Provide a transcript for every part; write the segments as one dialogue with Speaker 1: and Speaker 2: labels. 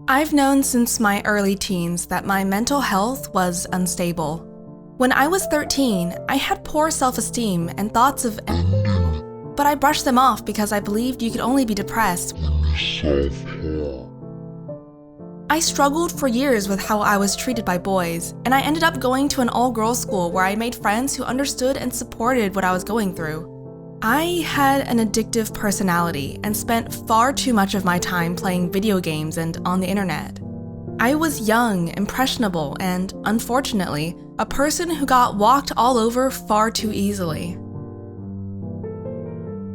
Speaker 1: I've known since my early teens that my mental health was unstable. When I was 13, I had poor self-esteem and thoughts of ending, but I brushed them off because I believed you could only be depressed when you self-harm. I struggled for years with how I was treated by boys, and I ended up going to an all-girls school where I made friends who understood and supported what I was going through. I had an addictive personality and spent far too much of my time playing video games and on the internet. I was young, impressionable, and, unfortunately, a person who got walked all over far too easily.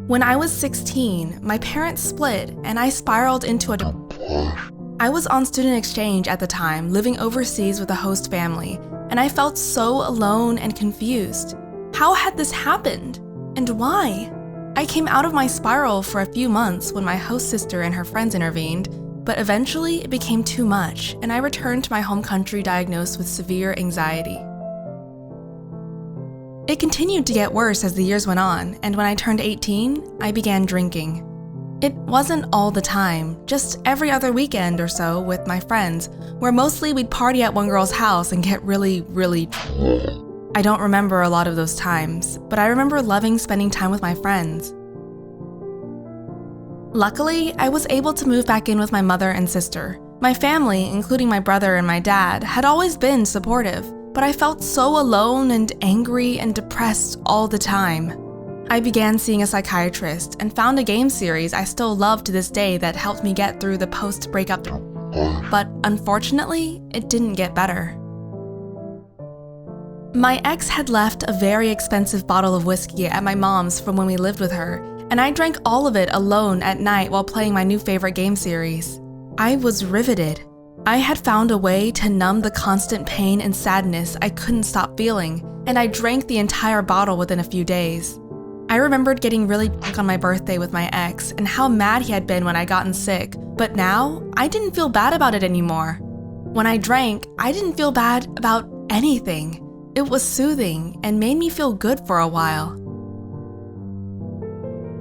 Speaker 1: When I was 16, my parents split and I spiraled into a depression. I was on student exchange at the time, living overseas with a host family, and I felt so alone and confused. How had this happened? And why? I came out of my spiral for a few months when my host sister and her friends intervened, but eventually it became too much, and I returned to my home country diagnosed with severe anxiety. It continued to get worse as the years went on, and when I turned 18, I began drinking. It wasn't all the time, just every other weekend or so with my friends, where mostly we'd party at one girl's house and get really drunk. I don't remember a lot of those times, but I remember loving spending time with my friends. Luckily, I was able to move back in with my mother and sister. My family, including my brother and my dad, had always been supportive, but I felt so alone and angry and depressed all the time. I began seeing a psychiatrist and found a game series I still love to this day that helped me get through the post-breakup, but unfortunately, it didn't get better. My ex had left a very expensive bottle of whiskey at my mom's from when we lived with her, and I drank all of it alone at night while playing my new favorite game series. I was riveted. I had found a way to numb the constant pain and sadness I couldn't stop feeling, and I drank the entire bottle within a few days. I remembered getting really drunk on my birthday with my ex and how mad he had been when I'd gotten sick, but now I didn't feel bad about it anymore. When I drank, I didn't feel bad about anything. It was soothing and made me feel good for a while.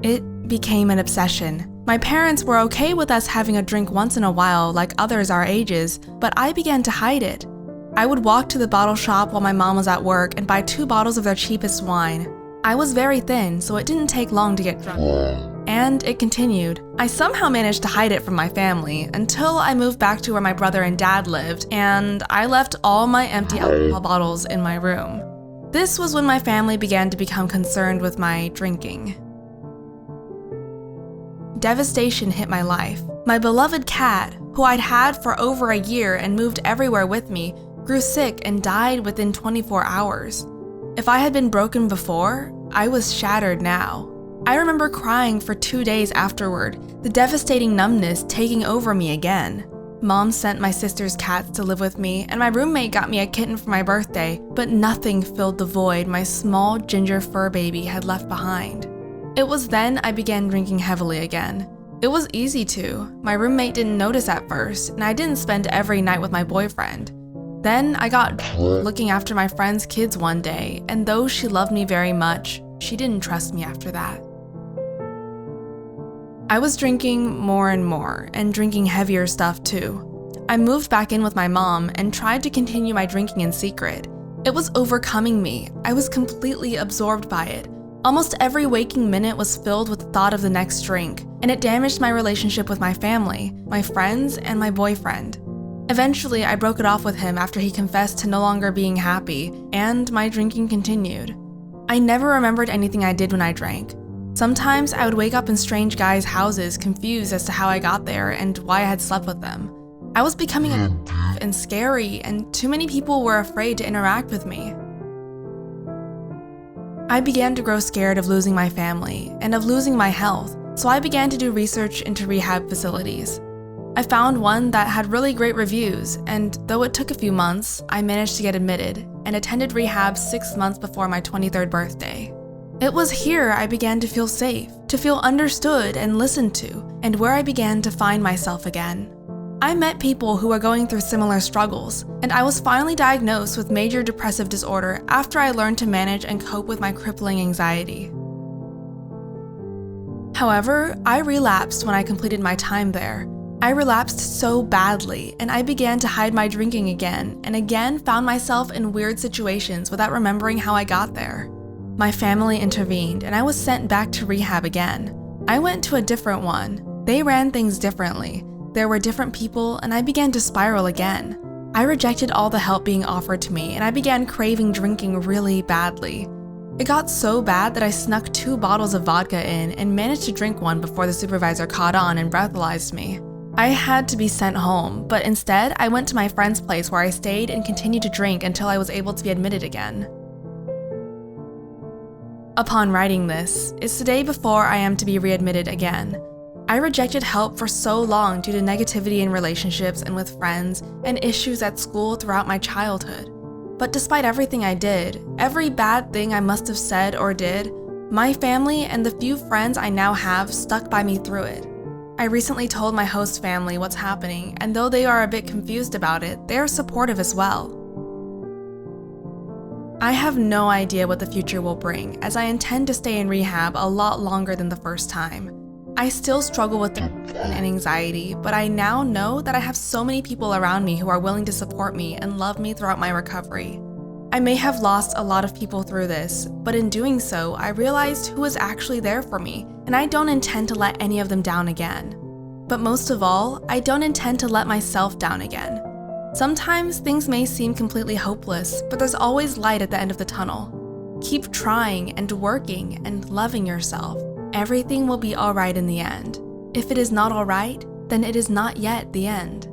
Speaker 1: It became an obsession. My parents were okay with us having a drink once in a while like others our ages, but I began to hide it. I would walk to the bottle shop while my mom was at work and buy 2 bottles of their cheapest wine. I was very thin, so it didn't take long to get drunk. And it continued. I somehow managed to hide it from my family until I moved back to where my brother and dad lived, and I left all my empty alcohol bottles in my room. This was when my family began to become concerned with my drinking. Devastation hit my life. My beloved cat, who I'd had for over a year and moved everywhere with me, grew sick and died within 24 hours. If I had been broken before, I was shattered now. I remember crying for 2 days afterward, the devastating numbness taking over me again. Mom sent my sister's cats to live with me, and my roommate got me a kitten for my birthday, but nothing filled the void my small ginger fur baby had left behind. It was then I began drinking heavily again. It was easy to. My roommate didn't notice at first, and I didn't spend every night with my boyfriend. Then I got looking after my friend's kids one day, and though she loved me very much, she didn't trust me after that. I was drinking more and more, and drinking heavier stuff too. I moved back in with my mom and tried to continue my drinking in secret. It was overcoming me. I was completely absorbed by it. Almost every waking minute was filled with the thought of the next drink, and it damaged my relationship with my family, my friends, and my boyfriend. Eventually, I broke it off with him after he confessed to no longer being happy, and my drinking continued. I never remembered anything I did when I drank. Sometimes I would wake up in strange guys' houses confused as to how I got there and why I had slept with them. I was becoming aggressive and scary, and too many people were afraid to interact with me. I began to grow scared of losing my family and of losing my health, so I began to do research into rehab facilities. I found one that had really great reviews, and though it took a few months, I managed to get admitted and attended rehab 6 months before my 23rd birthday. It was here I began to feel safe, to feel understood and listened to, and where I began to find myself again. I met people who were going through similar struggles, and I was finally diagnosed with major depressive disorder after I learned to manage and cope with my crippling anxiety. However, I relapsed when I completed my time there. I relapsed so badly, and I began to hide my drinking again, and again found myself in weird situations without remembering how I got there. My family intervened, and I was sent back to rehab again. I went to a different one. They ran things differently. There were different people, and I began to spiral again. I rejected all the help being offered to me, and I began craving drinking really badly. It got so bad that I snuck 2 bottles of vodka in and managed to drink one before the supervisor caught on and breathalyzed me. I had to be sent home, but instead I went to my friend's place where I stayed and continued to drink until I was able to be admitted again. Upon writing this, it's the day before I am to be readmitted again. I rejected help for so long due to negativity in relationships and with friends and issues at school throughout my childhood. But despite everything I did, every bad thing I must have said or did, my family and the few friends I now have stuck by me through it. I recently told my host family what's happening, and though they are a bit confused about it, they are supportive as well. I have no idea what the future will bring, as I intend to stay in rehab a lot longer than the first time. I still struggle with depression and anxiety, but I now know that I have so many people around me who are willing to support me and love me throughout my recovery. I may have lost a lot of people through this, but in doing so, I realized who was actually there for me, and I don't intend to let any of them down again. But most of all, I don't intend to let myself down again. Sometimes things may seem completely hopeless, but there's always light at the end of the tunnel. Keep trying and working and loving yourself. Everything will be alright in the end. If it is not alright, then it is not yet the end.